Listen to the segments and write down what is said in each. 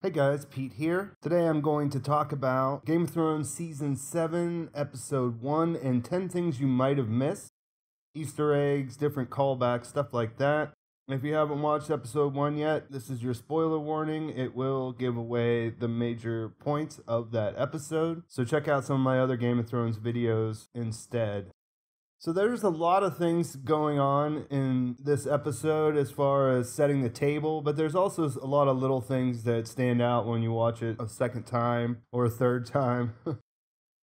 Hey guys, Pete here. Today I'm going to talk about Game of Thrones Season 7, Episode 1, and 10 things you might have missed. Easter eggs, different callbacks, stuff like that. If you haven't watched Episode 1 yet, this is your spoiler warning. It will give away the major points of that episode. So check out some of my other Game of Thrones videos instead. So there's a lot of things going on in this episode as far as setting the table, but there's also a lot of little things that stand out when you watch it a second time or a third time.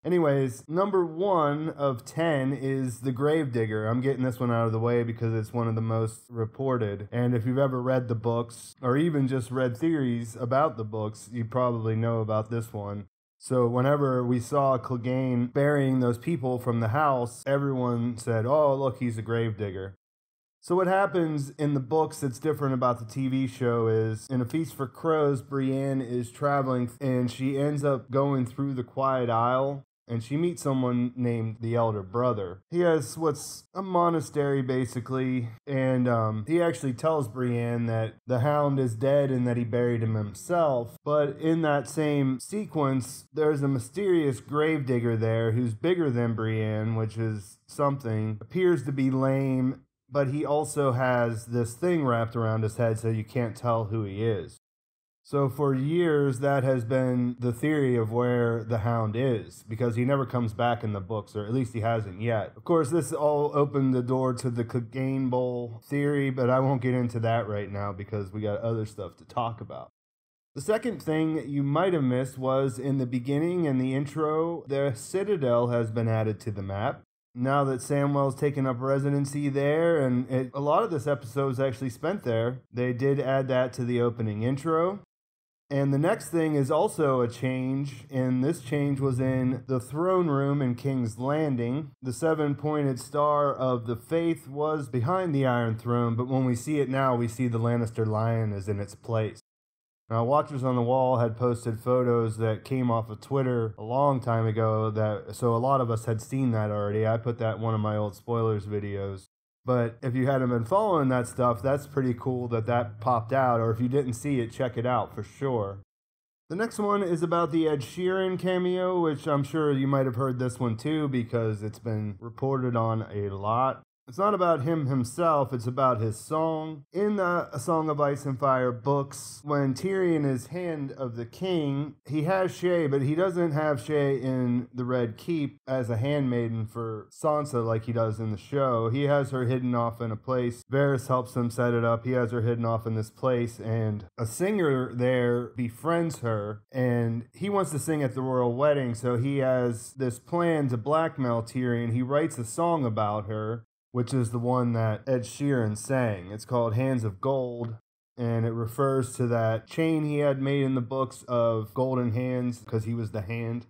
Anyways, number 1 of 10 is the Gravedigger. I'm getting this one out of the way because it's one of the most reported. And if you've ever read the books, or even just read theories about the books, you probably know about this one. So whenever we saw Clegane burying those people from the house, everyone said, oh, look, he's a gravedigger. So what happens in the books that's different about the TV show is, in A Feast for Crows, Brienne is traveling and she ends up going through the Quiet Isle. And she meets someone named the Elder Brother. He has what's a monastery, basically, and he actually tells Brienne that the Hound is dead and that he buried him himself. But in that same sequence, there's a mysterious gravedigger there who's bigger than Brienne, which is something, appears to be lame, but he also has this thing wrapped around his head so you can't tell who he is. So for years, that has been the theory of where the Hound is, because he never comes back in the books, or at least he hasn't yet. Of course, this all opened the door to the Clegane Bowl theory, but I won't get into that right now because we got other stuff to talk about. The second thing you might have missed was in the beginning and the intro, the Citadel has been added to the map. Now that Samwell's taken up residency there, and a lot of this episode is actually spent there, they did add that to the opening intro. And the next thing is also a change, and this change was in the throne room in King's Landing. The 7-pointed star of the faith was behind the Iron Throne, but when we see it now, we see the Lannister lion is in its place. Now, Watchers on the Wall had posted photos that came off of Twitter a long time ago, so a lot of us had seen that already. I put that in one of my old spoilers videos. But if you hadn't been following that stuff, that's pretty cool that popped out. Or if you didn't see it, check it out for sure. The next one is about the Ed Sheeran cameo, which I'm sure you might have heard this one too because it's been reported on a lot. It's not about him himself, it's about his song. In the A Song of Ice and Fire books, when Tyrion is Hand of the King, he has Shae, but he doesn't have Shae in the Red Keep as a handmaiden for Sansa like he does in the show. He has her hidden off in a place. Varys helps him set it up. He has her hidden off in this place, and a singer there befriends her, and he wants to sing at the royal wedding, so he has this plan to blackmail Tyrion. He writes a song about her, which is the one that Ed Sheeran sang. It's called Hands of Gold, and it refers to that chain he had made in the books of golden hands because he was the hand.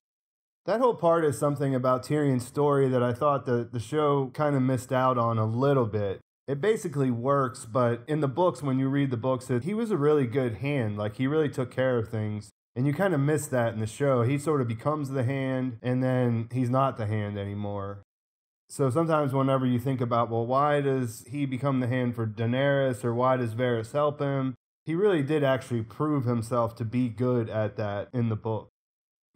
That whole part is something about Tyrion's story that I thought that the show kind of missed out on a little bit. It basically works, but in the books, when you read the books, he was a really good hand. Like, he really took care of things. And you kind of miss that in the show. He sort of becomes the hand, and then he's not the hand anymore. So sometimes whenever you think about, well, why does he become the hand for Daenerys, or why does Varys help him? He really did actually prove himself to be good at that in the book.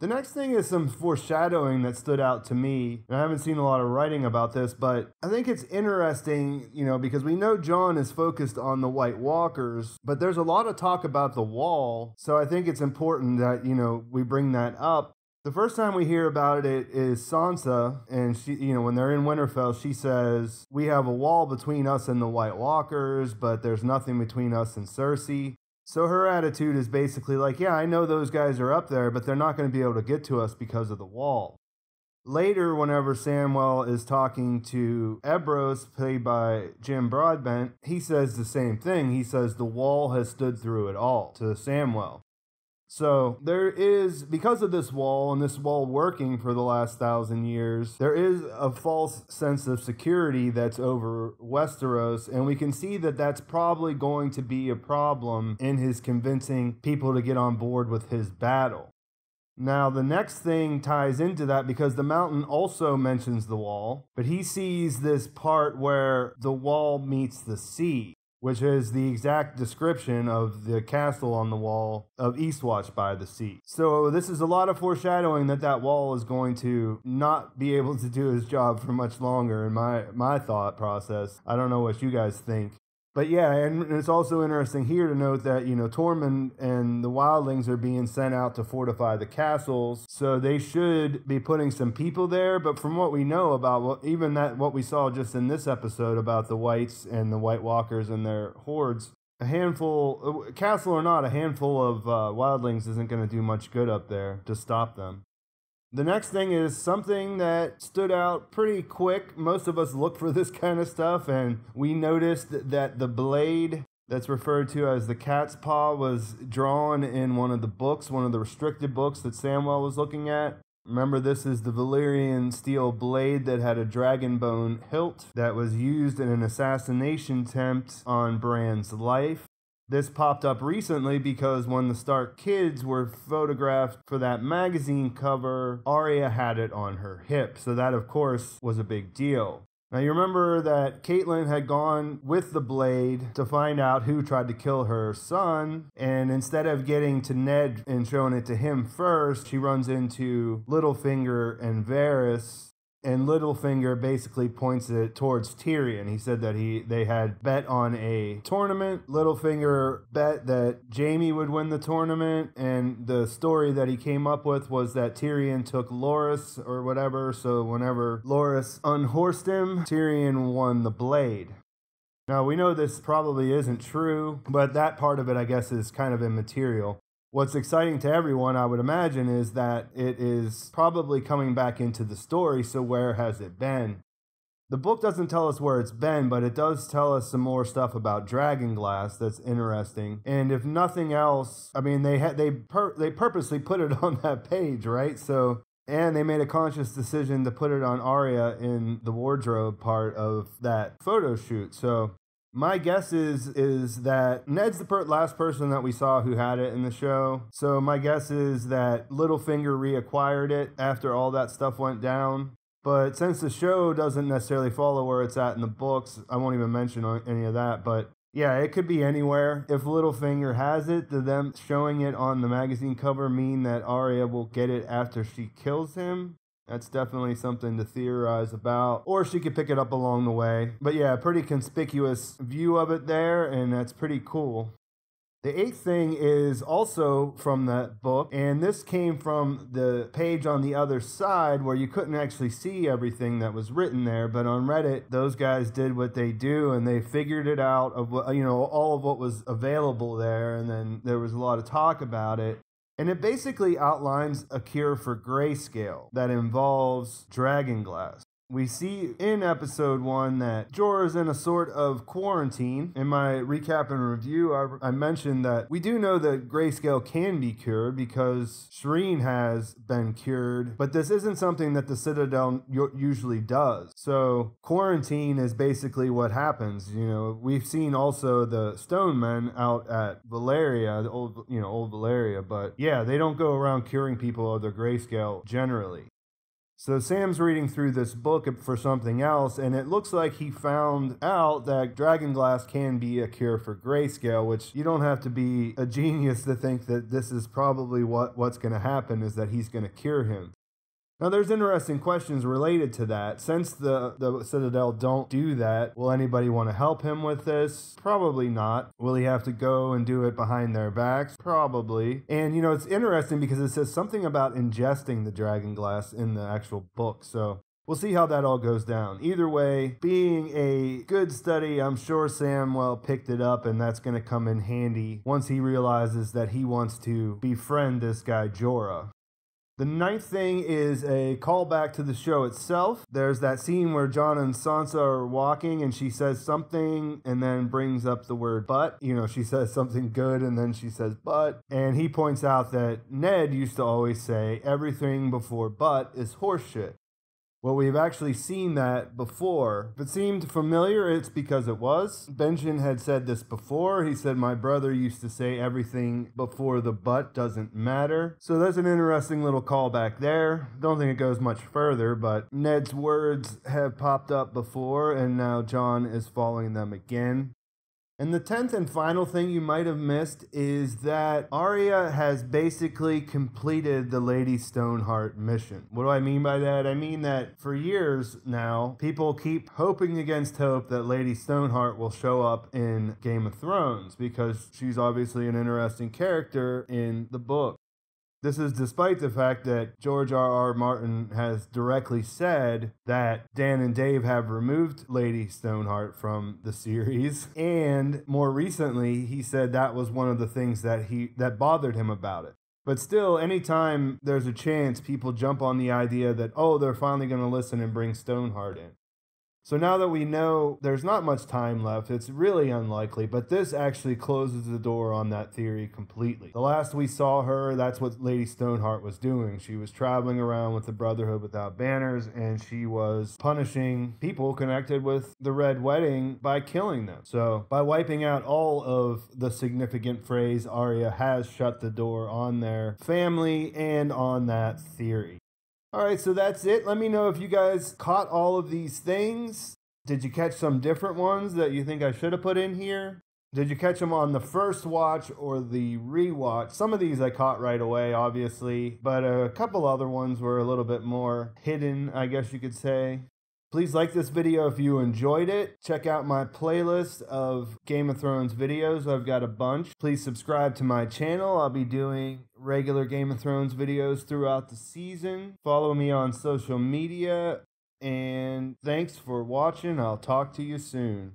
The next thing is some foreshadowing that stood out to me. And I haven't seen a lot of writing about this, but I think it's interesting, because we know Jon is focused on the White Walkers, but there's a lot of talk about the Wall. So I think it's important that, we bring that up. The first time we hear about it is Sansa, and she, when they're in Winterfell, she says, we have a wall between us and the White Walkers, but there's nothing between us and Cersei. So her attitude is basically like, yeah, I know those guys are up there, but they're not going to be able to get to us because of the wall. Later, whenever Samwell is talking to Ebros, played by Jim Broadbent, he says the same thing. He says the wall has stood through it all to Samwell. So there is, because of this wall and this wall working for the last 1,000 years, there is a false sense of security that's over Westeros, and we can see that that's probably going to be a problem in his convincing people to get on board with his battle. Now, the next thing ties into that because the mountain also mentions the wall, but he sees this part where the wall meets the sea. which is the exact description of the castle on the wall of Eastwatch by the sea. So this is a lot of foreshadowing that wall is going to not be able to do his job for much longer in my thought process. I don't know what you guys think. But yeah, and it's also interesting here to note that, Tormund and the wildlings are being sent out to fortify the castles, so they should be putting some people there. But from what we know about what we saw just in this episode about the Whites and the White Walkers and their hordes, castle or not, a handful of wildlings isn't going to do much good up there to stop them. The next thing is something that stood out pretty quick. Most of us look for this kind of stuff, and we noticed that the blade that's referred to as the Catspaw was drawn in one of the books, one of the restricted books that Samwell was looking at. Remember, this is the Valyrian steel blade that had a dragon bone hilt that was used in an assassination attempt on Bran's life. This popped up recently because when the Stark kids were photographed for that magazine cover, Arya had it on her hip. So that, of course, was a big deal. Now, you remember that Catelyn had gone with the blade to find out who tried to kill her son, and instead of getting to Ned and showing it to him first, she runs into Littlefinger and Varys. And Littlefinger basically points it towards Tyrion. He said that they had bet on a tournament. Littlefinger bet that Jaime would win the tournament, and the story that he came up with was that Tyrion took Loras or whatever, so whenever Loras unhorsed him, Tyrion won the blade. Now, we know this probably isn't true, but that part of it, I guess, is kind of immaterial. What's exciting to everyone, I would imagine, is that it is probably coming back into the story, so where has it been? The book doesn't tell us where it's been, but it does tell us some more stuff about Dragonglass that's interesting. And if nothing else, I mean, they purposely put it on that page, right? So, and they made a conscious decision to put it on Arya in the wardrobe part of that photo shoot. So my guess is that Ned's the last person that we saw who had it in the show. So my guess is that Littlefinger reacquired it after all that stuff went down. But since the show doesn't necessarily follow where it's at in the books, I won't even mention any of that. But yeah, it could be anywhere. If Littlefinger has it, do them showing it on the magazine cover mean that Arya will get it after she kills him? That's definitely something to theorize about. Or she could pick it up along the way. But yeah, pretty conspicuous view of it there, and that's pretty cool. The eighth thing is also from that book, and this came from the page on the other side where you couldn't actually see everything that was written there, but on Reddit, those guys did what they do, and they figured it out of all of what was available there, and then there was a lot of talk about it. And it basically outlines a cure for Greyscale that involves Dragonglass. We see in episode 1 that Jorah is in a sort of quarantine. In my recap and review, I mentioned that we do know that Greyscale can be cured because Shireen has been cured, but this isn't something that the Citadel usually does. So quarantine is basically what happens. We've seen also the Stone Men out at Valyria, the old Valyria, but yeah, they don't go around curing people of their Greyscale generally. So Sam's reading through this book for something else, and it looks like he found out that Dragonglass can be a cure for Greyscale, which you don't have to be a genius to think that this is probably what's going to happen, is that he's going to cure him. Now, there's interesting questions related to that. Since the Citadel don't do that, will anybody want to help him with this? Probably not. Will he have to go and do it behind their backs? Probably. And, it's interesting because it says something about ingesting the Dragonglass in the actual book. So we'll see how that all goes down. Either way, being a good study, I'm sure Samwell picked it up, and that's going to come in handy once he realizes that he wants to befriend this guy Jorah. The ninth thing is a callback to the show itself. There's that scene where Jon and Sansa are walking and she says something and then brings up the word but. She says something good and then she says but. And he points out that Ned used to always say everything before but is horseshit. Well, we've actually seen that before. If it seemed familiar, it's because it was. Benjen had said this before. He said, my brother used to say everything before the but doesn't matter. So that's an interesting little callback there. Don't think it goes much further, but Ned's words have popped up before, and now Jon is following them again. And the 10th and final thing you might have missed is that Arya has basically completed the Lady Stoneheart mission. What do I mean by that? I mean that for years now, people keep hoping against hope that Lady Stoneheart will show up in Game of Thrones because she's obviously an interesting character in the book. This is despite the fact that George R.R. Martin has directly said that Dan and Dave have removed Lady Stoneheart from the series, and more recently he said that was one of the things that bothered him about it. But still, anytime there's a chance, people jump on the idea that, oh, they're finally going to listen and bring Stoneheart in. So now that we know there's not much time left, it's really unlikely, but this actually closes the door on that theory completely. The last we saw her, that's what Lady Stoneheart was doing. She was traveling around with the Brotherhood Without Banners, and she was punishing people connected with the Red Wedding by killing them. So by wiping out all of the significant Freys, Arya has shut the door on their family and on that theory. All right, so that's it. Let me know if you guys caught all of these things. Did you catch some different ones that you think I should have put in here? Did you catch them on the first watch or the rewatch? Some of these I caught right away, obviously, but a couple other ones were a little bit more hidden, I guess you could say. Please like this video if you enjoyed it. Check out my playlist of Game of Thrones videos. I've got a bunch. Please subscribe to my channel. I'll be doing regular Game of Thrones videos throughout the season. Follow me on social media. And thanks for watching. I'll talk to you soon.